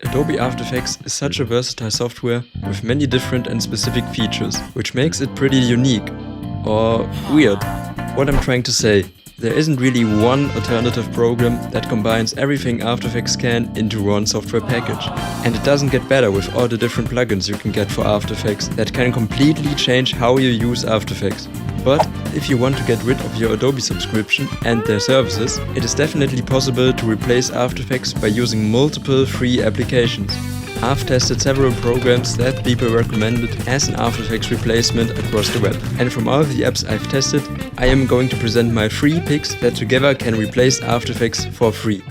Adobe After Effects is such a versatile software with many different and specific features, which makes it pretty unique. Or weird. What I'm trying to say, there isn't really one alternative program that combines everything After Effects can into one software package. And it doesn't get better with all the different plugins you can get for After Effects that can completely change how you use After Effects. But if you want to get rid of your Adobe subscription and their services, it is definitely possible to replace After Effects by using multiple free applications. I've tested several programs that people recommended as an After Effects replacement across the web. And from all of the apps I've tested, I am going to present my 3 picks that together can replace After Effects for free.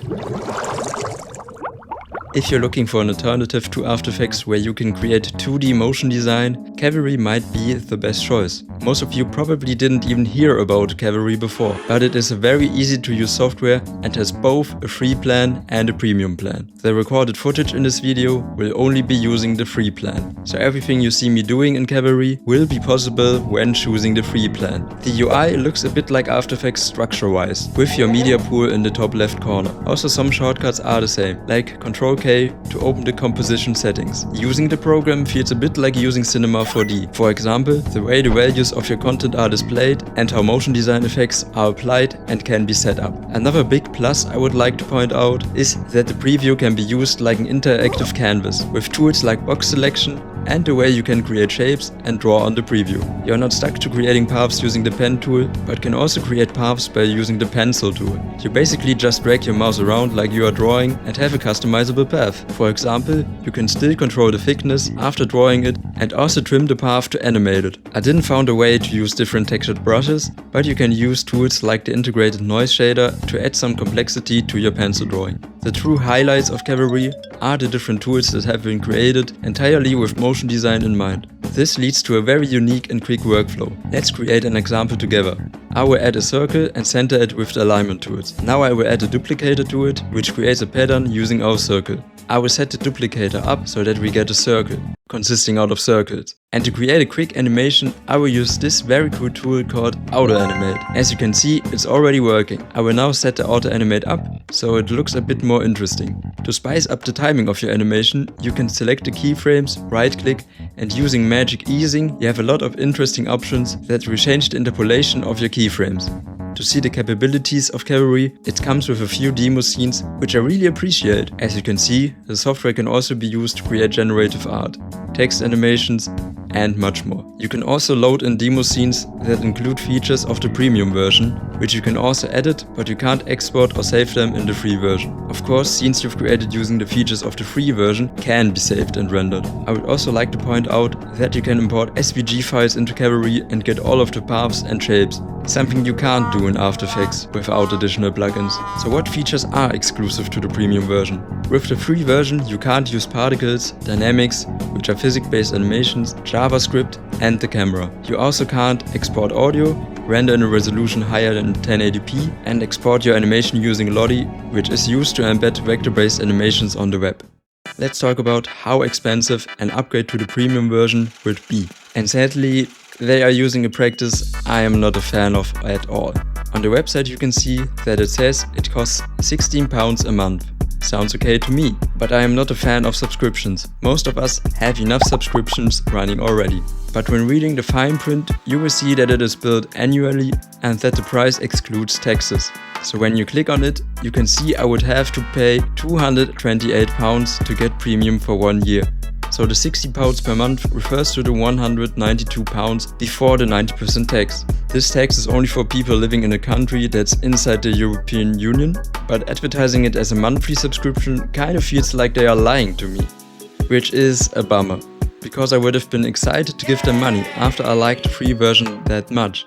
If you're looking for an alternative to After Effects where you can create 2D motion design, Cavalry might be the best choice. Most of you probably didn't even hear about Cavalry before, but it is a very easy to use software and has both a free plan and a premium plan. The recorded footage in this video will only be using the free plan, so everything you see me doing in Cavalry will be possible when choosing the free plan. The UI looks a bit like After Effects structure-wise, with your media pool in the top left corner. Also some shortcuts are the same, like Ctrl+K to open the composition settings. Using the program feels a bit like using Cinema 4D. For example, the way the values of your content are displayed and how motion design effects are applied and can be set up. Another big plus I would like to point out is that the preview can be used like an interactive canvas, with tools like box selection and the way you can create shapes and draw on the preview. You're not stuck to creating paths using the pen tool, but can also create paths by using the pencil tool. You basically just drag your mouse around like you are drawing and have a customizable path. For example, you can still control the thickness after drawing it and also trim the path to animate it. I didn't find a way to use different textured brushes, but you can use tools like the integrated noise shader to add some complexity to your pencil drawing. The true highlights of Cavalry are the different tools that have been created entirely with motion design in mind. This leads to a very unique and quick workflow. Let's create an example together. I will add a circle and center it with the alignment tools. Now I will add a duplicator to it, which creates a pattern using our circle. I will set the duplicator up so that we get a circle, consisting out of circles. And to create a quick animation, I will use this very cool tool called Auto Animate. As you can see, it's already working. I will now set the Auto Animate up, so it looks a bit more interesting. To spice up the timing of your animation, you can select the keyframes, right click, and using magic easing, you have a lot of interesting options that will change the interpolation of your keyframes. To see the capabilities of Cavalry, it comes with a few demo scenes, which I really appreciate. As you can see, the software can also be used to create generative art, text animations, and much more. You can also load in demo scenes that include features of the premium version, which you can also edit, but you can't export or save them in the free version. Of course, scenes you've created using the features of the free version can be saved and rendered. I would also like to point out that you can import SVG files into Cavalry and get all of the paths and shapes, something you can't do in After Effects without additional plugins. So what features are exclusive to the premium version? With the free version, you can't use particles, dynamics, which are physics-based animations, JavaScript, and the camera. You also can't export audio, render in a resolution higher than 1080p, and export your animation using Lottie, which is used to embed vector-based animations on the web. Let's talk about how expensive an upgrade to the premium version would be. And sadly, they are using a practice I am not a fan of at all. On the website you can see that it says it costs £16 a month. Sounds okay to me, but I am not a fan of subscriptions. Most of us have enough subscriptions running already. But when reading the fine print, you will see that it is billed annually and that the price excludes taxes. So when you click on it, you can see I would have to pay £228 to get premium for 1 year. So the £60 per month refers to the £192 before the 90% tax. This tax is only for people living in a country that's inside the European Union, but advertising it as a monthly subscription kind of feels like they are lying to me, which is a bummer, because I would have been excited to give them money after I liked the free version that much.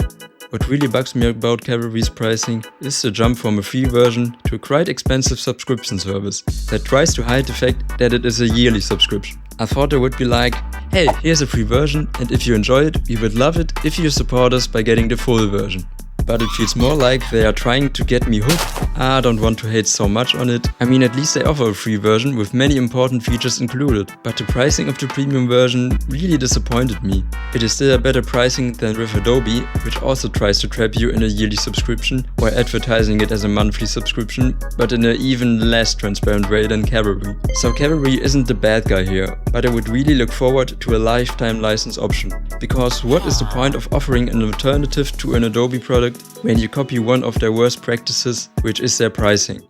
What really bugs me about Cavalry's pricing is the jump from a free version to a quite expensive subscription service that tries to hide the fact that it is a yearly subscription. I thought they would be like, hey, here's a free version, and if you enjoy it, we would love it if you support us by getting the full version. but it feels more like they are trying to get me hooked. I don't want to hate so much on it. I mean, at least they offer a free version with many important features included, but the pricing of the premium version really disappointed me. It is still a better pricing than with Adobe, which also tries to trap you in a yearly subscription while advertising it as a monthly subscription, but in an even less transparent way than Cavalry. So Cavalry isn't the bad guy here, but I would really look forward to a lifetime license option. Because what is the point of offering an alternative to an Adobe product when you copy one of their worst practices, which is their pricing?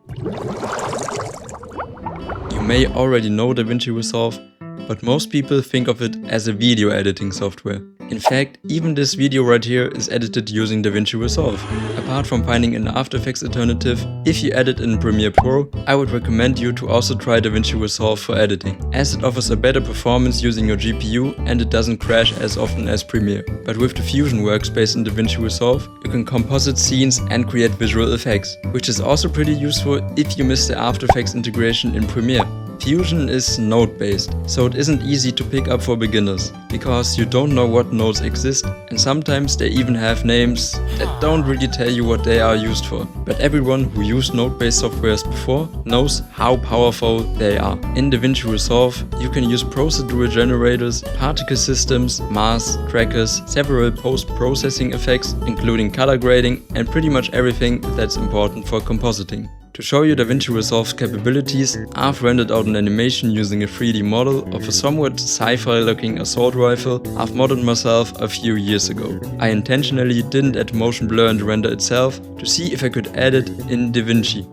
You may already know Davinci Resolve, but most people think of it as a video editing software. In fact, even this video right here is edited using Davinci Resolve. Apart from finding an After Effects alternative, if you edit in Premiere Pro, I would recommend you to also try Davinci Resolve for editing, as it offers a better performance using your GPU and it doesn't crash as often as Premiere. But with the Fusion workspace in Davinci Resolve, you can composite scenes and create visual effects, which is also pretty useful if you miss the After Effects integration in Premiere. Fusion is node-based, so it isn't easy to pick up for beginners, because you don't know what nodes exist, and sometimes they even have names that don't really tell you what they are used for. But everyone who used node-based softwares before knows how powerful they are. In Davinci Resolve, you can use procedural generators, particle systems, masks, trackers, several post-processing effects, including color grading, and pretty much everything that's important for compositing. To show you Davinci Resolve's capabilities, I've rendered out an animation using a 3D model of a somewhat sci-fi looking assault rifle I've modeled myself a few years ago. I intentionally didn't add motion blur in the render itself to see if I could add it in Davinci.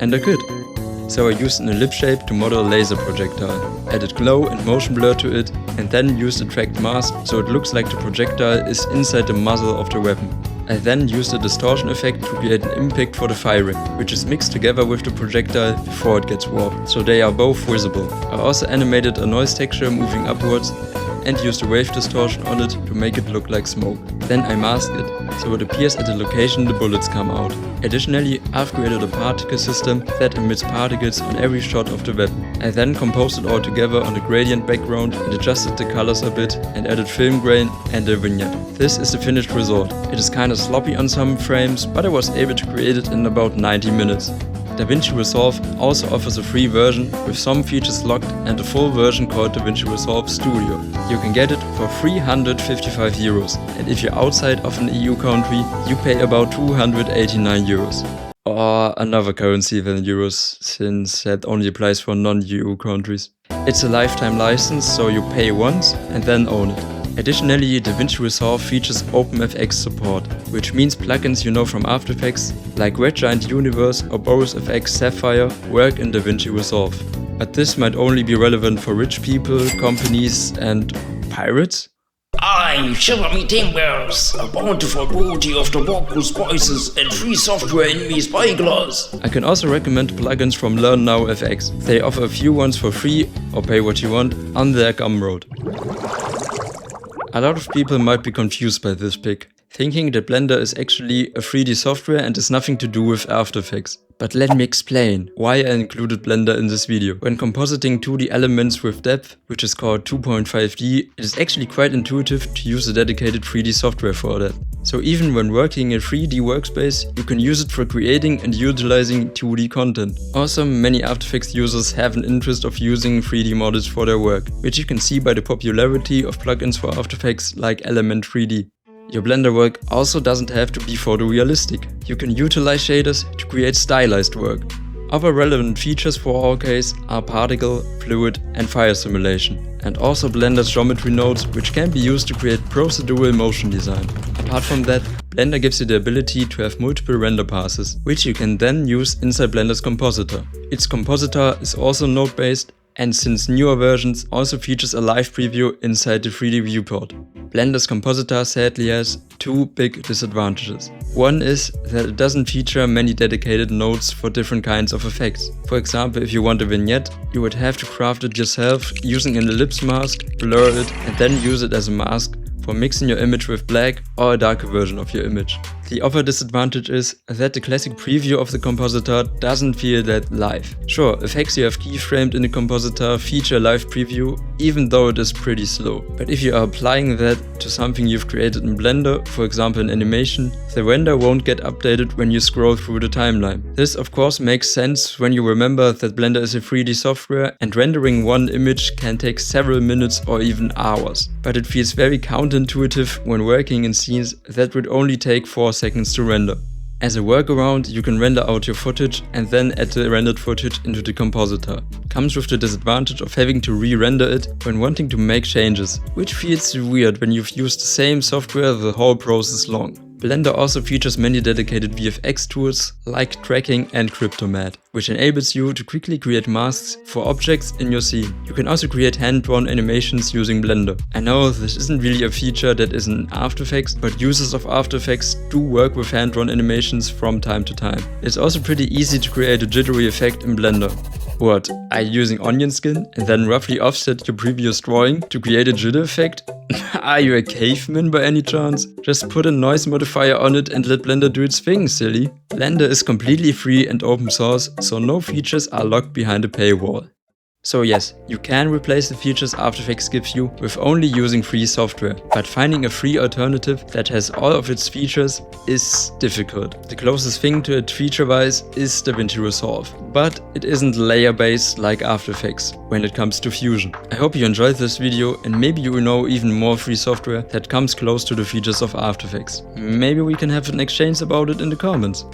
And I could. So I used an ellipse shape to model a laser projectile, added glow and motion blur to it, and then used a tracked mask so it looks like the projectile is inside the muzzle of the weapon. I then used a distortion effect to create an impact for the firing, which is mixed together with the projectile before it gets warped, so they are both visible. I also animated a noise texture moving upwards and used a wave distortion on it to make it look like smoke. Then I masked it, so it appears at the location the bullets come out. Additionally, I've created a particle system that emits particles on every shot of the weapon. I then composed it all together on a gradient background and adjusted the colors a bit and added film grain and a vignette. This is the finished result. It is kinda sloppy on some frames, but I was able to create it in about 90 minutes. Davinci Resolve also offers a free version with some features locked and a full version called Davinci Resolve Studio. You can get it for 355 euros, and if you're outside of an EU country, you pay about 289 euros. Or another currency than euros, since that only applies for non-EU countries. It's a lifetime license, so you pay once and then own it. Additionally, Davinci Resolve features OpenFX support, which means plugins you know from After Effects, like Red Giant Universe or Boris FX Sapphire, work in Davinci Resolve. But this might only be relevant for rich people, companies, and pirates? I'm Shiver Me Timbers, a bountiful booty of tobacco spices and free software in me spyglass. I can also recommend plugins from Learn Now FX. They offer a few ones for free, or pay what you want, on their Gumroad. A lot of people might be confused by this pick, thinking that Blender is actually a 3D software and has nothing to do with After Effects. But let me explain why I included Blender in this video. When compositing 2D elements with depth, which is called 2.5D, it is actually quite intuitive to use a dedicated 3D software for that. So even when working in 3D workspace, you can use it for creating and utilizing 2D content. Also, many After Effects users have an interest of using 3D models for their work, which you can see by the popularity of plugins for After Effects like Element 3D. Your Blender work also doesn't have to be photorealistic. You can utilize shaders to create stylized work. Other relevant features for our case are particle, fluid and fire simulation, and also Blender's geometry nodes, which can be used to create procedural motion design. Apart from that, Blender gives you the ability to have multiple render passes, which you can then use inside Blender's compositor. Its compositor is also node-based, and since newer versions also features a live preview inside the 3D viewport. Blender's compositor sadly has two big disadvantages. One is that it doesn't feature many dedicated nodes for different kinds of effects. For example, if you want a vignette, you would have to craft it yourself using an ellipse mask, blur it and then use it as a mask for mixing your image with black or a darker version of your image. The other disadvantage is that the classic preview of the compositor doesn't feel that live. Sure, effects you have keyframed in the compositor feature live preview, even though it is pretty slow. But if you are applying that to something you've created in Blender, for example an animation, the render won't get updated when you scroll through the timeline. This of course makes sense when you remember that Blender is a 3D software and rendering one image can take several minutes or even hours. But it feels very counterintuitive when working in scenes that would only take 4 seconds to render. As a workaround, you can render out your footage and then add the rendered footage into the compositor. Comes with the disadvantage of having to re-render it when wanting to make changes, which feels weird when you've used the same software the whole process long. Blender also features many dedicated VFX tools like tracking and Cryptomat, which enables you to quickly create masks for objects in your scene. You can also create hand-drawn animations using Blender. I know this isn't really a feature that is in After Effects, but users of After Effects do work with hand-drawn animations from time to time. It's also pretty easy to create a jittery effect in Blender. What, are you using onion skin and then roughly offset your previous drawing to create a jitter effect? Are you a caveman by any chance? Just put a noise modifier on it and let Blender do its thing, silly. Blender is completely free and open source, so no features are locked behind a paywall. So yes, you can replace the features After Effects gives you with only using free software, but finding a free alternative that has all of its features is difficult. The closest thing to it feature-wise is Davinci Resolve, but it isn't layer-based like After Effects when it comes to Fusion. I hope you enjoyed this video and maybe you know even more free software that comes close to the features of After Effects. Maybe we can have an exchange about it in the comments.